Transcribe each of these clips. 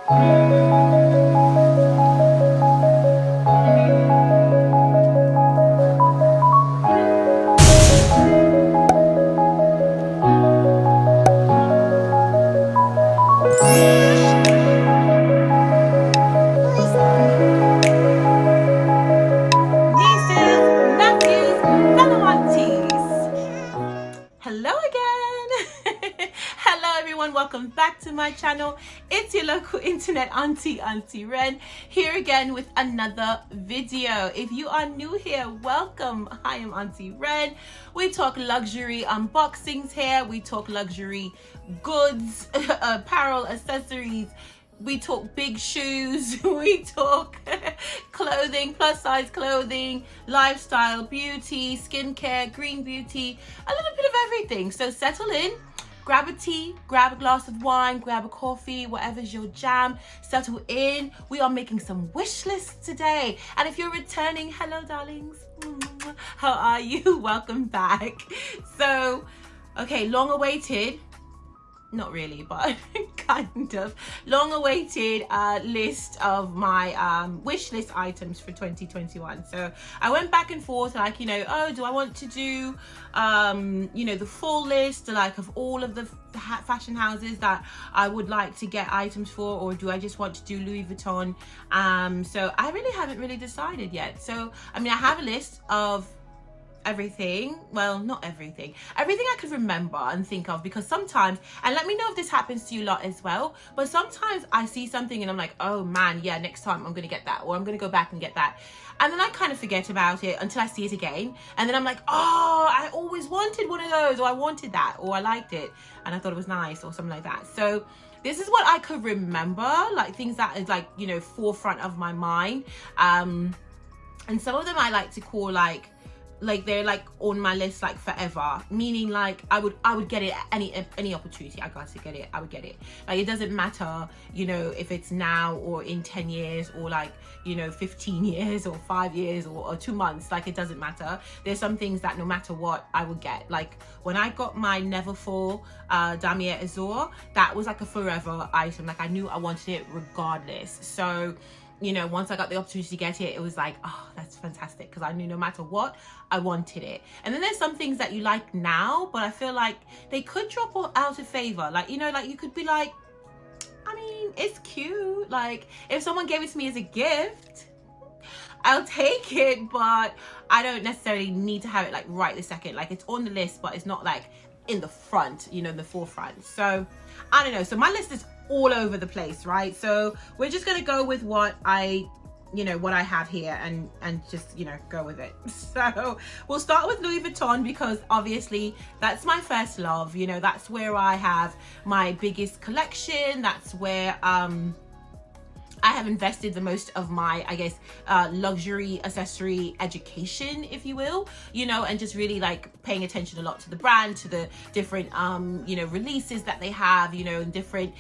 Nieces, nephews, fellow aunties. Hello again. Hello everyone, welcome back to my channel. It's your local internet auntie Ren, here again with another video. If you are new here, welcome. I am Auntie Ren. We talk luxury unboxings here. We talk luxury goods, apparel, accessories. We talk big shoes, we talk clothing, plus size clothing, lifestyle, beauty, skincare, green beauty, a little bit of everything. So settle in, grab a tea, grab a glass of wine, grab a coffee, whatever's your jam, settle in. We are making some wish lists today. And if you're returning, hello darlings, how are you? Welcome back. So, okay, long awaited. Not really, but kind of long awaited list of my wish list items for 2021. So I went back and forth, like, you know, oh, do I want to do you know, the full list, like, of all of the fashion houses that I would like to get items for, or do I just want to do Louis Vuitton? So I really haven't really decided yet. So I mean, I have a list of everything, well, not everything I could remember and think of, because sometimes, and let me know if this happens to you a lot as well, but sometimes I see something and I'm like, oh man, yeah, next time I'm gonna get that, or I'm gonna go back and get that, and then I kind of forget about it until I see it again, and then I'm like, oh, I always wanted one of those, or I wanted that, or I liked it and I thought it was nice, or something like that. So this is what I could remember, like things that is, like, you know, forefront of my mind, and some of them I like to call like they're like on my list like forever, meaning like I would get it at any opportunity. I got to get it, I would get it. Like, it doesn't matter, you know, if it's now or in 10 years or like, you know, 15 years or 5 years or 2 months. Like, it doesn't matter. There's some things that no matter what I would get. Like when I got my Neverfull Damier Azur, that was like a forever item. Like, I knew I wanted it regardless. So, you know, once I got the opportunity to get it, it was like, oh, that's fantastic, because I knew no matter what, I wanted it. And then there's some things that you like now, but I feel like they could drop out of favor. Like, you know, like you could be like, I mean, it's cute. Like, if someone gave it to me as a gift, I'll take it, but I don't necessarily need to have it like right this second. Like, it's on the list, but it's not like in the front, you know, in the forefront. So I don't know. So my list is all over the place, right? So we're just gonna go with what I have here and just, you know, go with it. So we'll start with Louis Vuitton, because obviously that's my first love. You know, that's where I have my biggest collection. That's where I have invested the most of my, I guess, luxury accessory education, if you will, you know, and just really like paying attention a lot to the brand, to the different, you know, releases that they have, you know, and different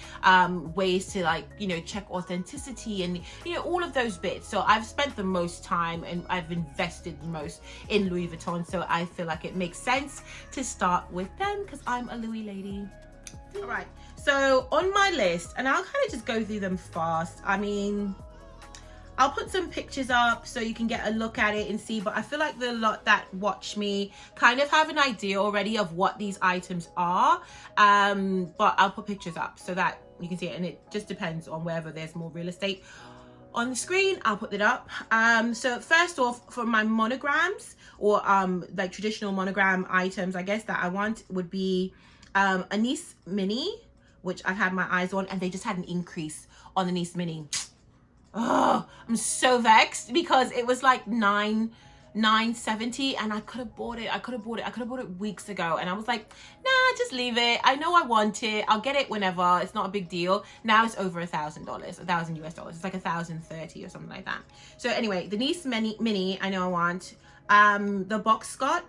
ways to, like, you know, check authenticity and, you know, all of those bits. So I've spent the most time and I've invested the most in Louis Vuitton. So I feel like it makes sense to start with them, because I'm a Louis lady. All right, so on my list, and I'll kind of just go through them fast. I mean, I'll put some pictures up so you can get a look at it and see, but I feel like the lot that watch me kind of have an idea already of what these items are, but I'll put pictures up so that you can see it, and it just depends on wherever there's more real estate on the screen. I'll put it up. So first off, for my monograms, or like traditional monogram items, I guess, that I want would be Anise Mini, which I've had my eyes on, and they just had an increase on the Anise Mini. Oh, I'm so vexed, because it was like $9.70 and I could have bought it. I could have bought it weeks ago, and I was like, nah, just leave it. I know I want it. I'll get it whenever. It's not a big deal. Now it's over $1,000, $1,000 US dollars. It's like 1,030 or something like that. So anyway, the Anise Mini I know I want. The box Scott,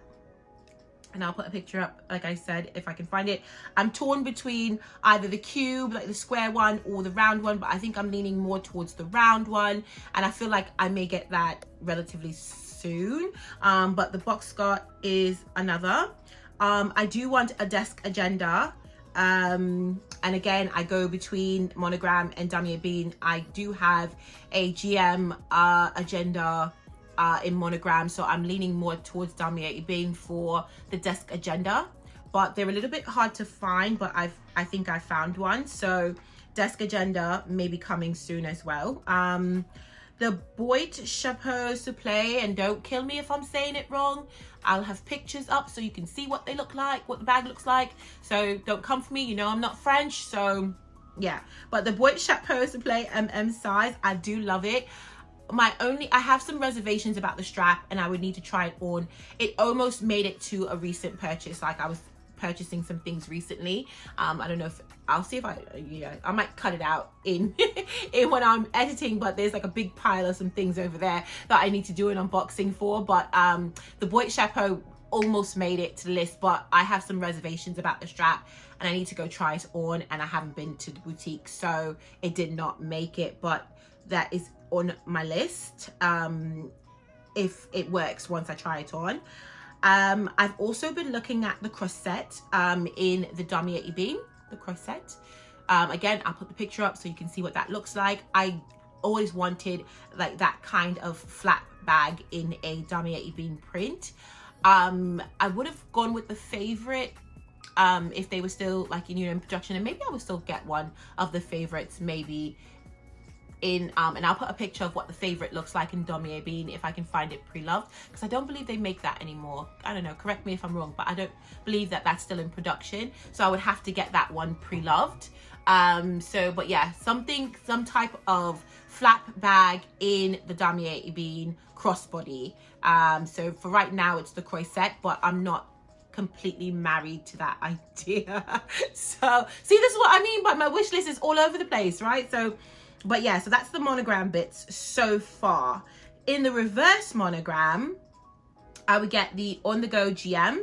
and I'll put a picture up, like I said, if I can find it. I'm torn between either the cube, like the square one, or the round one, but I think I'm leaning more towards the round one, and I feel like I may get that relatively soon. But the box Scott is another. I do want a desk agenda, And again, I go between monogram and damier bean. I do have a GM agenda in monogram, so I'm leaning more towards damier bean for the desk agenda, but they're a little bit hard to find, but I think I found one. So desk agenda may be coming soon as well. The Boit Chapeau Souple, and don't kill me if I'm saying it wrong, I'll have pictures up so you can see what they look like, what the bag looks like. So don't come for me, you know I'm not French, so yeah. But the Boit Chapeau Souple size, I do love it. I have some reservations about the strap, and I would need to try it on. It almost made it to a recent purchase, like I was purchasing some things recently. I don't know if I'll see if I might cut it out in in when I'm editing, but there's like a big pile of some things over there that I need to do an unboxing for. But the Boit Chapeau almost made it to the list, but I have some reservations about the strap and I need to go try it on, and I haven't been to the boutique, so it did not make it, but that is on my list if it works once I try it on. I've also been looking at the corset in the damier bean, the corset. Again, I'll put the picture up so you can see what that looks like. I always wanted like that kind of flat bag in a damier bean print. I would have gone with the favorite if they were still like in production, and maybe I would still get one of the favorites maybe in and I'll put a picture of what the favorite looks like in damier bean if I can find it pre-loved, because I don't believe they make that anymore. I don't know, correct me if I'm wrong, but I don't believe that that's still in production, so I would have to get that one pre-loved. But yeah, some type of flap bag in the damier bean crossbody. So for right now it's the corset, but I'm not completely married to that idea. So see, this is what I mean by my wish list is all over the place, right? So but yeah, so that's the monogram bits so far. In the reverse monogram, I would get the On The Go GM.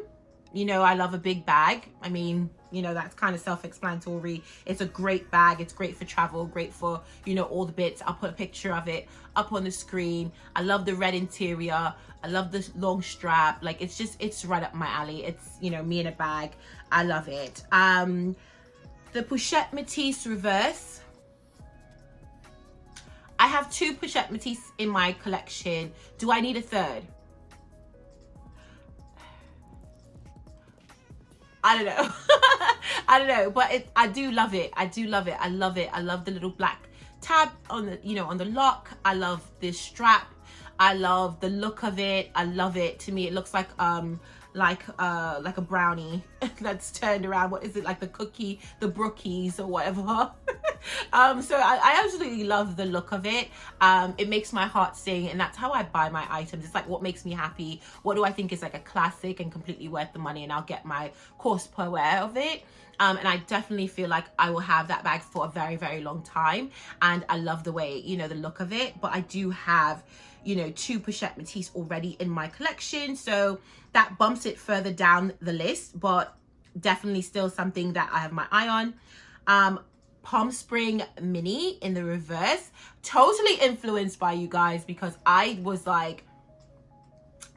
You know, I love a big bag. I mean, you know, that's kind of self-explanatory. It's a great bag. It's great for travel, great for, you know, all the bits. I'll put a picture of it up on the screen. I love the red interior. I love the long strap. Like, it's right up my alley. It's, you know, me in a bag. I love it. The Pochette Métis reverse. I have 2 Pochette Métis in my collection. Do I need a third? I don't know. I don't know, but I do love it. I do love it. I love it. I love the little black tab on the, you know, on the lock. I love this strap. I love the look of it. I love it. To me, it looks like a brownie that's turned around. What is it, like the cookie, the brookies or whatever. So I absolutely love the look of it. It makes my heart sing, and that's how I buy my items. It's like what makes me happy. What do I think is like a classic and completely worth the money, and I'll get my cost per wear of it. And I definitely feel like I will have that bag for a very, very long time. And I love the way, you know, the look of it. But I do have, you know, 2 Pochette Métis already in my collection, so that bumps it further down the list, but definitely still something that I have my eye on. Palm Spring Mini in the reverse, totally influenced by you guys, because I was like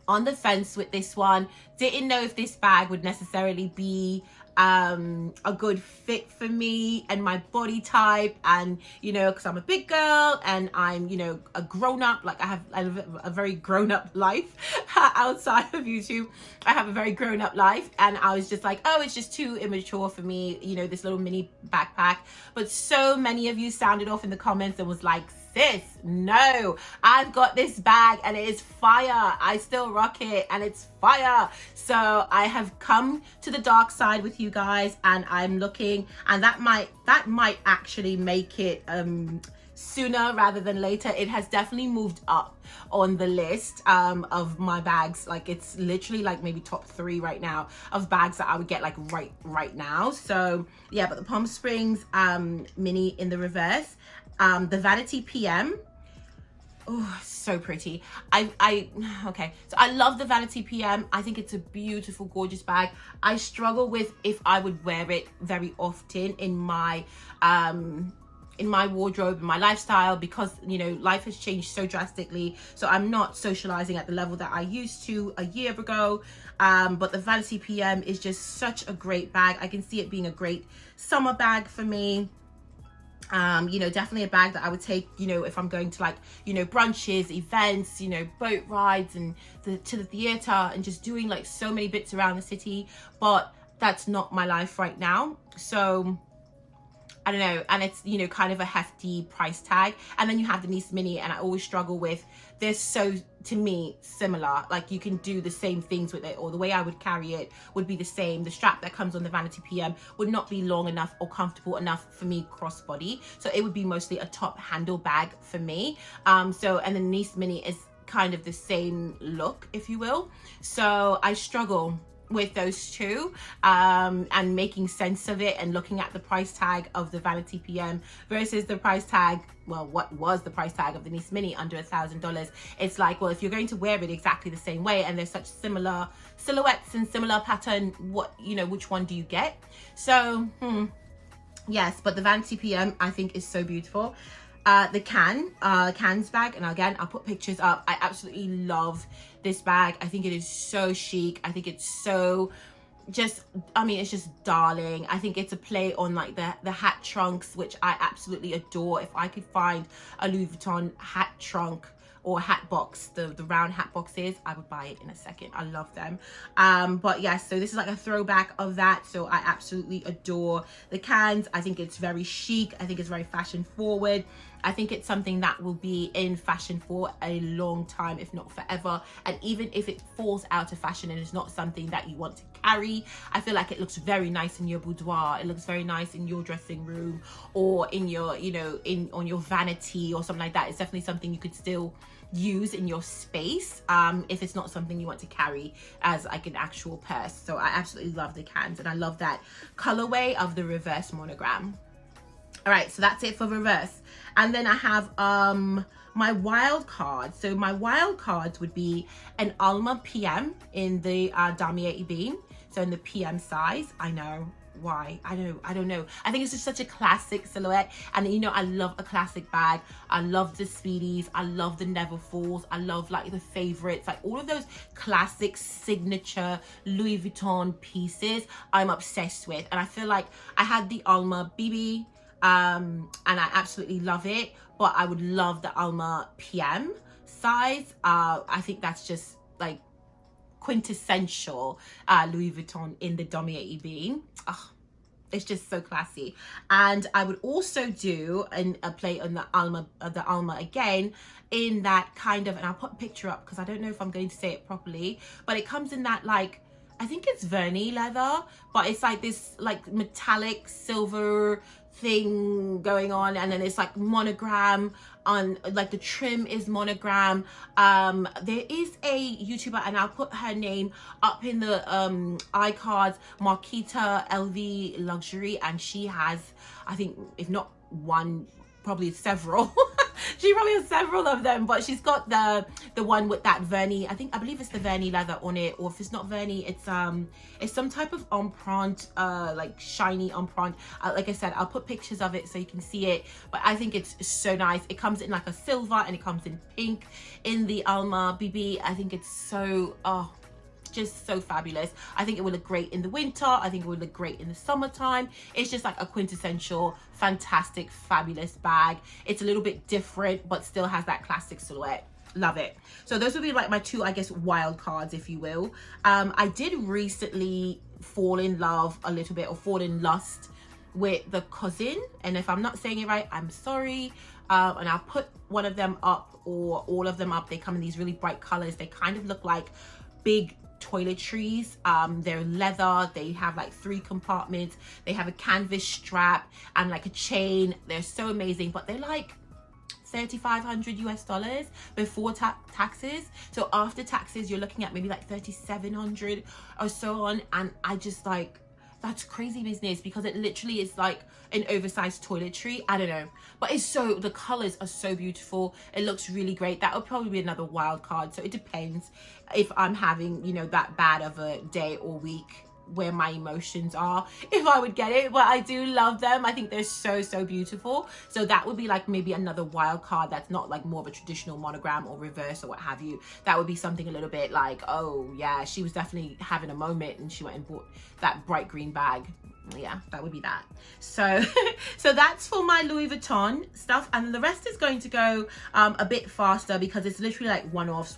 on the fence with this one. Didn't know if this bag would necessarily be a good fit for me and my body type, and you know, because I'm a big girl and I'm, you know, a grown-up, like I live a very grown-up life outside of YouTube. I have a very grown-up life, and I was just like, oh, it's just too immature for me, you know, this little mini backpack. But so many of you sounded off in the comments and was like, sis, no, I've got this bag and it is fire. I still rock it and it's fire. So I have come to the dark side with you guys, and I'm looking, and that might actually make it sooner rather than later. It has definitely moved up on the list of my bags. Like, it's literally like maybe top 3 right now of bags that I would get like right now. So yeah, but the Palm Springs Mini in the reverse. The Vanity Pm, oh, so pretty. Okay, so I love the Vanity Pm. I think it's a beautiful, gorgeous bag. I struggle with if I would wear it very often in my in my wardrobe and my lifestyle, because you know, life has changed so drastically, so I'm not socializing at the level that I used to a year ago. But the Vanity PM is just such a great bag. I can see it being a great summer bag for me. You know, definitely a bag that I would take, you know, if I'm going to, like, you know, brunches, events, you know, boat rides, and to the theater, and just doing like so many bits around the city. But that's not my life right now, so I don't know. And it's, you know, kind of a hefty price tag. And then you have the Anise Mini, and I always struggle with, they're so, to me, similar. Like, you can do the same things with it, or the way I would carry it would be the same. The strap that comes on the Vanity PM would not be long enough or comfortable enough for me crossbody, so it would be mostly a top handle bag for me. And the Anise Mini is kind of the same look, if you will. So I struggle with those two, and making sense of it, and looking at the price tag of the Vanity PM versus the price tag, well, what was the price tag of the Anise Mini, under $1,000. It's like, well, if you're going to wear it exactly the same way, and there's such similar silhouettes and similar pattern, what, you know, which one do you get? So yes, but the Vanity PM I think is so beautiful. The Cannes bag, and again, I'll put pictures up. I absolutely love this bag. I think it is so chic. I think it's so just, I mean, it's just darling. I think it's a play on like the hat trunks, which I absolutely adore. If I could find a Louis Vuitton hat trunk or hat box, the round hat boxes, I would buy it in a second. I love them. But yes, so this is like a throwback of that. So I absolutely adore the Cannes. I think it's very chic. I think it's very fashion forward. I think it's something that will be in fashion for a long time, if not forever. And even if it falls out of fashion and it's not something that you want to carry, I feel like it looks very nice in your boudoir. It looks very nice in your dressing room, or in your, you know, on your vanity or something like that. It's definitely something you could still use in your space, if it's not something you want to carry as like an actual purse. So I absolutely love the Cannes, and I love that colorway of the reverse monogram. All right, so that's it for reverse. And then I have my wild card. So my wild cards would be an Alma Pm in the Damier Ebene, so in the PM size. I know why, I don't know. I think it's just such a classic silhouette, and you know, I love a classic bag. I love the Speedies, I love the Never Falls, I love like the favorites, like all of those classic signature Louis Vuitton pieces I'm obsessed with. And I feel like I had the Alma BB, and I absolutely love it, but I would love the Alma PM size. I think that's just like quintessential Louis Vuitton in the Damier Ebene. Oh, it's just so classy. And I would also do a play on the Alma again, in that kind of, and I'll put a picture up because I don't know if I'm going to say it properly, but it comes in that, like, I think it's verni leather, but it's like this like metallic silver thing going on, and then it's like monogram on, like the trim is monogram. There is a YouTuber, and I'll put her name up in the iCards, Marquita LV Luxury, and she has, I think, if not one, probably several. She probably has several of them, but she's got the one with that verni, I believe it's the verni leather on it, or if it's not verni, it's some type of empreinte, like shiny empreinte. Like I said, I'll put pictures of it so you can see it, but I think it's so nice. It comes in like a silver, and it comes in pink in the Alma BB. I think it's so, oh, just so fabulous. I think it would look great in the winter. I think it would look great in the summertime. It's just like a quintessential, fantastic, fabulous bag. It's a little bit different, but still has that classic silhouette. Love it. So those would be like my two, I guess, wild cards, if you will. I did recently fall in love a little bit, or fall in lust with the Cousin, and if I'm not saying it right, I'm sorry. And I'll put one of them up, or all of them up. They come in these really bright colors. They kind of look like big toiletries. They're leather. They have like 3 compartments. They have a canvas strap and like a chain. They're so amazing, but they're like $3,500 US before taxes. So after taxes, you're looking at maybe like 3,700 or so on. And I just like, that's crazy business, because it literally is like an oversized toiletry. I don't know, but it's so, the colors are so beautiful. It looks really great. That would probably be another wild card. So it depends if I'm having, you know, that bad of a day or week where my emotions are if I would get it, but I do love them. I think they're so beautiful. So that would be like maybe another wild card that's not like more of a traditional monogram or reverse or what have you. That would be something a little bit like, oh yeah, she was definitely having a moment and she went and bought that bright green bag. Yeah, that would be that. So so that's for my Louis Vuitton stuff, and the rest is going to go a bit faster because it's literally like one-offs.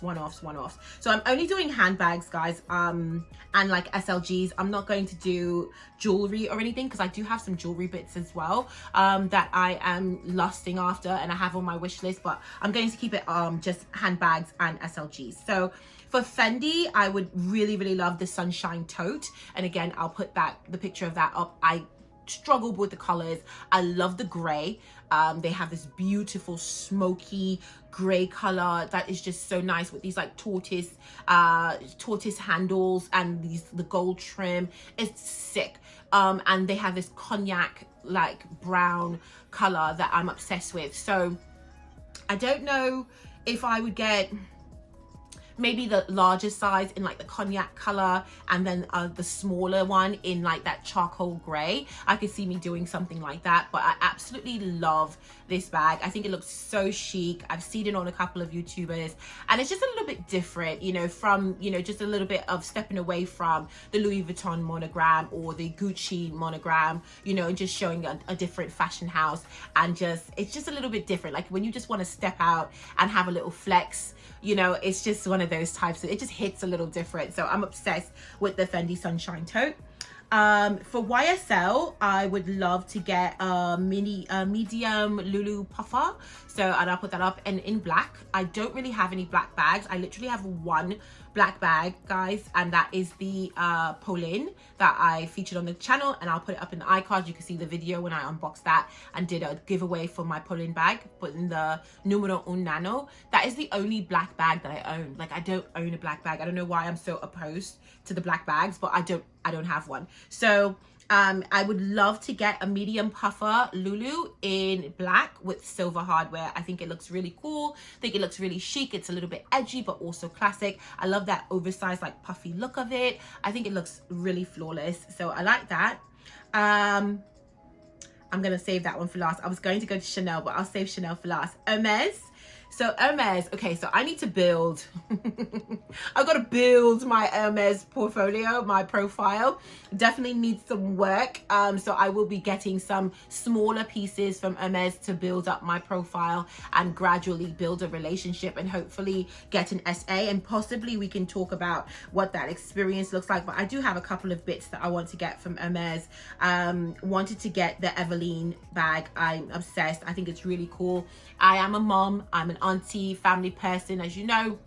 So I'm only doing handbags, guys, and like SLGs. I'm not going to do jewelry or anything because I do have some jewelry bits as well that I am lusting after and I have on my wish list, but I'm going to keep it just handbags and SLGs. So for Fendi, I would really love the Sunshine Tote. And again, I'll put the picture of that up. I struggled with the colors. I love the gray. They have this beautiful smoky gray color that is just so nice with these like tortoise handles and the gold trim. It's sick. And they have this cognac like brown color that I'm obsessed with. So I don't know if I would get maybe the larger size in like the cognac color, and then the smaller one in like that charcoal gray. I could see me doing something like that, but I absolutely love this bag. I think it looks so chic. I've seen it on a couple of YouTubers, and it's just a little bit different, you know, from, you know, just a little bit of stepping away from the Louis Vuitton monogram or the Gucci monogram, you know, and just showing a different fashion house. And just, it's just a little bit different. Like when you just want to step out and have a little flex, you know, it's just one of those types. It just hits a little different. So I'm obsessed with the Fendi Sunshine Tote. For YSL, I would love to get a medium Lulu puffer. So, and I'll put that up, and in black. I don't really have any black bags. I literally have one black bag, guys, and that is the Pauline that I featured on the channel, and I'll put it up in the iCards. You can see the video when I unboxed that and did a giveaway for my Pauline bag, put in the numero un nano. That is the only black bag that I own. Like, I don't own a black bag. I don't know why I'm so opposed to the black bags, but I don't have one. So I would love to get a medium puffer Lulu in black with silver hardware. I think it looks really cool. I think it looks really chic. It's a little bit edgy, but also classic. I love that oversized, like puffy look of it. I think it looks really flawless. So I like that. I'm going to save that one for last. I was going to go to Chanel, but I'll save Chanel for last. Hermes. So Hermes, okay, so I need to build, I've got to build my Hermes portfolio, my profile. Definitely needs some work. So I will be getting some smaller pieces from Hermes to build up my profile and gradually build a relationship and hopefully get an SA, and possibly we can talk about what that experience looks like. But I do have a couple of bits that I want to get from Hermes. Wanted to get the Eveline bag. I'm obsessed. I think it's really cool. I am a mom. I'm an auntie, family person, as you know.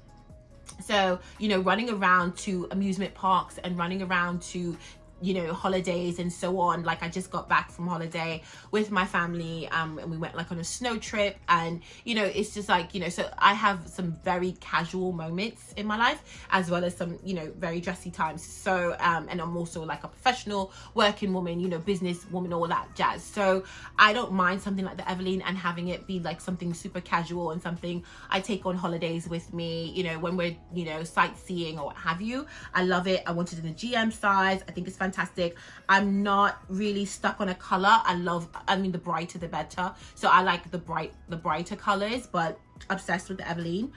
So, you know, running around to amusement parks and running around to, you know, holidays and so on. Like, I just got back from holiday with my family, and we went like on a snow trip, and you know, it's just like, you know, so I have some very casual moments in my life as well as some, you know, very dressy times. So and I'm also like a professional working woman, you know, business woman, all that jazz. So I don't mind something like the Eveline and having it be like something super casual and something I take on holidays with me, you know, when we're, you know, sightseeing or what have you. I love it. I wanted in the GM size. I think it's fantastic. I'm not really stuck on a color. I mean, the brighter the better. So I like the brighter colors, but obsessed with the Eveline.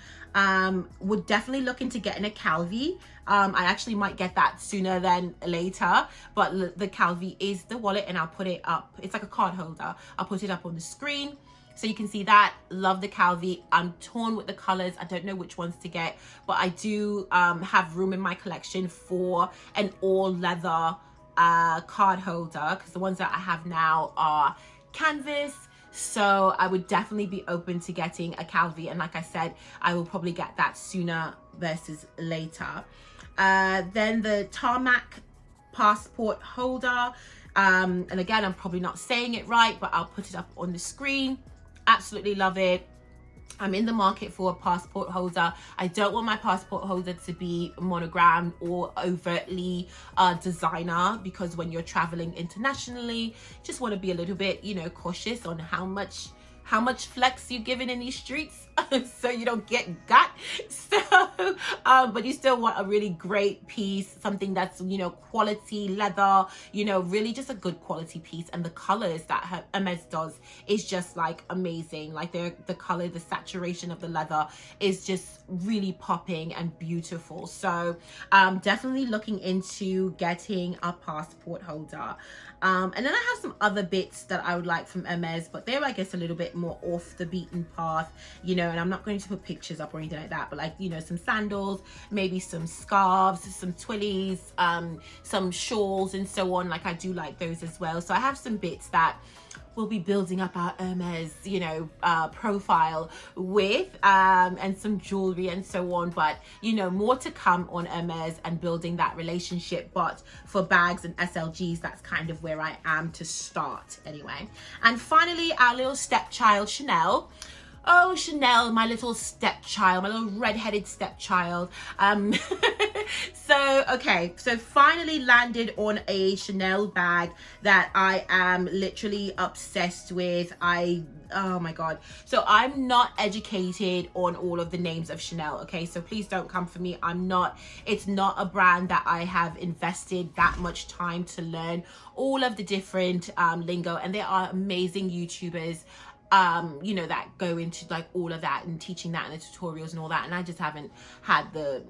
Would definitely look into getting a Calvi. I actually might get that sooner than later, but the Calvi is the wallet, and I'll put it up. It's like a card holder. I'll put it up on the screen so you can see that. Love the Calvi. I'm torn with the colors. I don't know which ones to get, but I do have room in my collection for an all leather card holder, because the ones that I have now are canvas. So I would definitely be open to getting a Calvi, and like I said, I will probably get that sooner versus later. Then the Tarmac passport holder, and again, I'm probably not saying it right, but I'll put it up on the screen. Absolutely love it. I'm in the market for a passport holder. I don't want my passport holder to be monogrammed or overtly designer, because when you're traveling internationally, just want to be a little bit, you know, cautious on how much flex you're giving in these streets. so you don't get got. So but you still want a really great piece, something that's, you know, quality leather, you know, really just a good quality piece. And the colors that Hermes does is just like amazing. Like the color, the saturation of the leather is just really popping and beautiful. So definitely looking into getting a passport holder. And then I have some other bits that I would like from Hermes, but they're, I guess, a little bit more off the beaten path, you know, and I'm not going to put pictures up or anything like that, but like, you know, some sandals, maybe some scarves, some twillies, some shawls and so on. Like I do like those as well. So I have some bits that we'll be building up our Hermes, you know, profile with, and some jewelry and so on. But, you know, more to come on Hermes and building that relationship. But for bags and SLGs, that's kind of where I am to start anyway. And finally, our little stepchild, Chanel. Oh, Chanel, my little stepchild, my little red-headed stepchild. So finally landed on a Chanel bag that I am literally obsessed with. Oh my God. So I'm not educated on all of the names of Chanel, okay? So please don't come for me. It's not a brand that I have invested that much time to learn all of the different lingo. And there are amazing YouTubers, you know, that go into like all of that and teaching that and the tutorials and all that, and I just haven't had the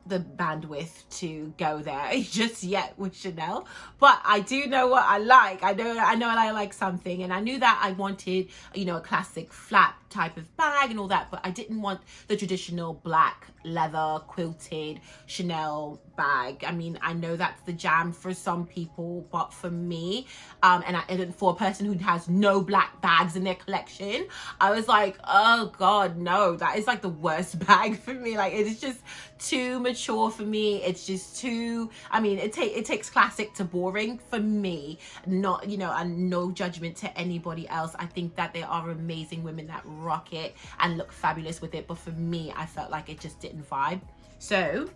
bandwidth to go there just yet with Chanel. But I do know what I like. I know I like something, and I knew that I wanted, you know, a classic flat type of bag and all that, but I didn't want the traditional black leather quilted Chanel bag. I mean, I know that's the jam for some people, but for me, and for a person who has no black bags in their collection, I was like, oh God, no, that is like the worst bag for me. Like, it's just too mature for me. It's just too, I mean, it takes classic to boring for me. Not, you know, and no judgment to anybody else. I think that there are amazing women that rock it and look fabulous with it, but for me, I felt like it just didn't vibe. So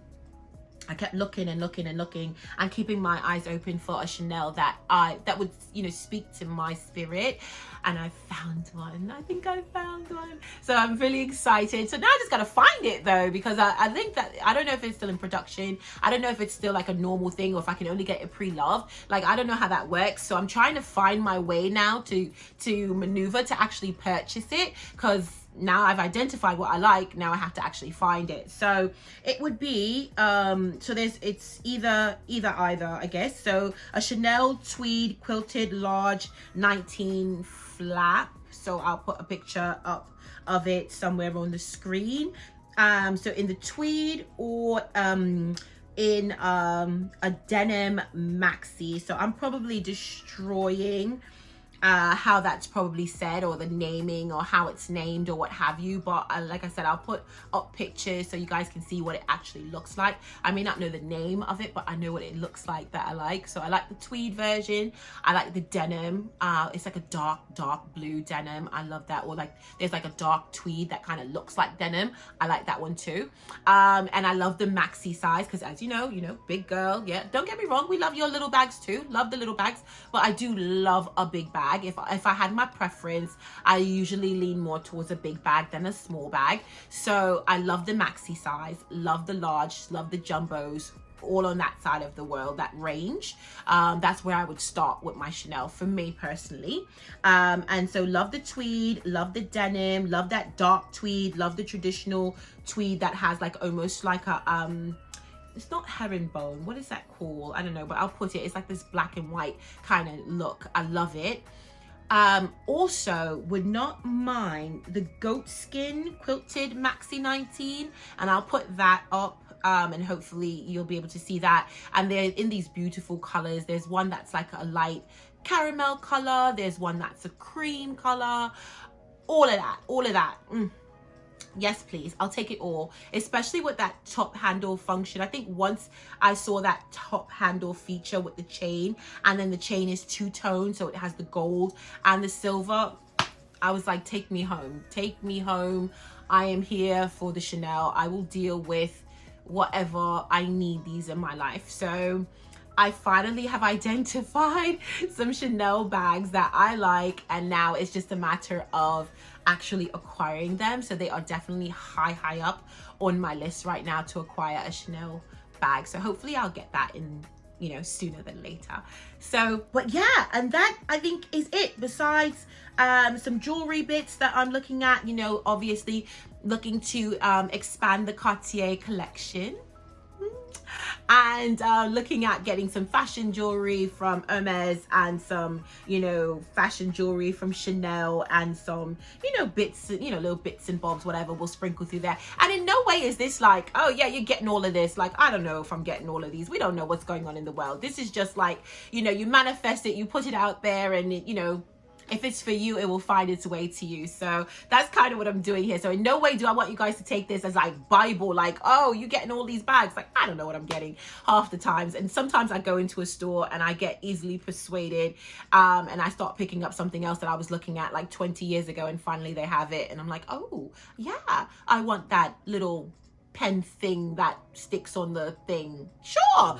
I kept looking and looking and looking and keeping my eyes open for a Chanel that would, you know, speak to my spirit. And I found one. I think I found one. So I'm really excited. So now I just got to find it though, because I think that, I don't know if it's still in production. I don't know if it's still like a normal thing or if I can only get it pre-loved. Like, I don't know how that works. So I'm trying to find my way now to maneuver to actually purchase it, because now I've identified what I like. Now I have to actually find it. So it would be so it's either I guess. So a Chanel tweed quilted large 19 flap. So I'll put a picture up of it somewhere on the screen. So in the tweed or in a denim maxi. So I'm probably destroying how that's probably said, or the naming, or how it's named, or what have you. But like I said, I'll put up pictures so you guys can see what it actually looks like. I may not know the name of it, but I know what it looks like that I like. So I like the tweed version. I like the denim. It's like a dark blue denim. I love that. Or like there's like a dark tweed that kind of looks like denim. I like that one too. And I love the maxi size, because as you know, big girl. Yeah, don't get me wrong, we love your little bags too. Love the little bags, but I do love a big bag. If I had my preference, I usually lean more towards a big bag than a small bag. So I love the maxi size, love the large, love the jumbos, all on that side of the world, that range. That's where I would start with my Chanel for me personally. And so love the tweed, love the denim, love that dark tweed, love the traditional tweed that has like almost like a it's not herringbone, what is that called? I don't know, but I'll put it, it's like this black and white kind of look. I love it. Also would not mind the goat skin quilted maxi 19, and I'll put that up, and hopefully you'll be able to see that. And they're in these beautiful colors. There's one that's like a light caramel color, there's one that's a cream color, all of that. Yes, please. I'll take it all, especially with that top handle function. I think once I saw that top handle feature with the chain, and then the chain is two-tone, so it has the gold and the silver, I was like, take me home. Take me home. I am here for the Chanel. I will deal with whatever I need these in my life. So I finally have identified some Chanel bags that I like, and now it's just a matter of actually acquiring them. So they are definitely high up on my list right now to acquire a Chanel bag. So hopefully I'll get that in, you know, sooner than later. So, but yeah, and that I think is it. Besides some jewelry bits that I'm looking at, you know, obviously looking to expand the Cartier collection, and looking at getting some fashion jewelry from Hermes and some, you know, fashion jewelry from Chanel and some, you know, bits, you know, little bits and bobs, whatever, will sprinkle through there. And in no way is this like, oh yeah, you're getting all of this. Like, I don't know if I'm getting all of these. We don't know what's going on in the world. This is just like, you know, you manifest it, you put it out there, and it, you know, if it's for you, it will find its way to you. So that's kind of what I'm doing here. So in no way do I want you guys to take this as like Bible, like, oh, you're getting all these bags. Like, I don't know what I'm getting half the times. And sometimes I go into a store and I get easily persuaded, and I start picking up something else that I was looking at like 20 years ago, and finally they have it. And I'm like, oh yeah, I want that little pen thing that sticks on the thing. Sure.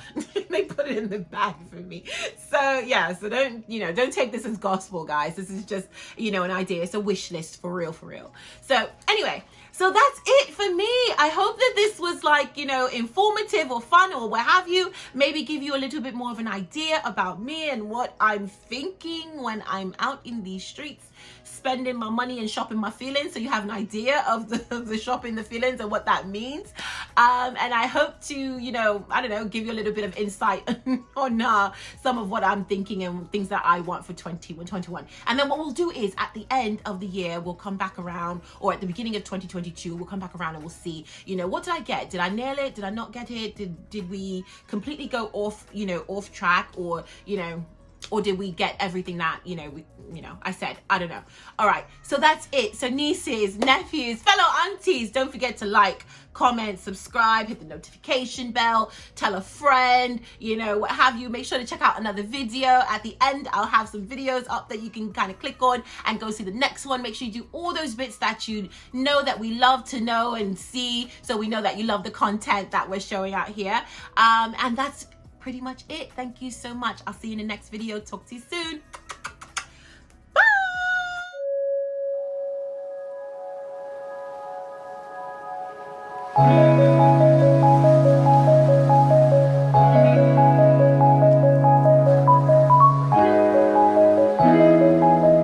They put it in the bag for me. So yeah, so don't, you know, don't take this as gospel, guys. This is just, you know, an idea. It's a wish list for real, for real. So anyway, so that's it for me. I hope that this was like, you know, informative or fun or what have you. Maybe give you a little bit more of an idea about me and what I'm thinking when I'm out in these streets spending my money and shopping my feelings, so you have an idea of the shopping the feelings and what that means. And I hope to, you know, I don't know, give you a little bit of insight on some of what I'm thinking and things that I want for 2021. And then what we'll do is at the end of the year, we'll come back around, or at the beginning of 2022, we'll come back around and we'll see, you know, what did I get? Did I nail it? Did I not get it? Did we completely go off, you know, off track, or, you know, or did we get everything that, you know, I said? I don't know. All right, so that's it. So nieces, nephews, fellow aunties, don't forget to like, comment, subscribe, hit the notification bell, tell a friend, you know, what have you. Make sure to check out another video. At the end, I'll have some videos up that you can kind of click on and go see the next one. Make sure you do all those bits that you know that we love to know and see, so we know that you love the content that we're showing out here. And that's pretty much it. Thank you so much. I'll see you in the next video. Talk to you soon. Bye.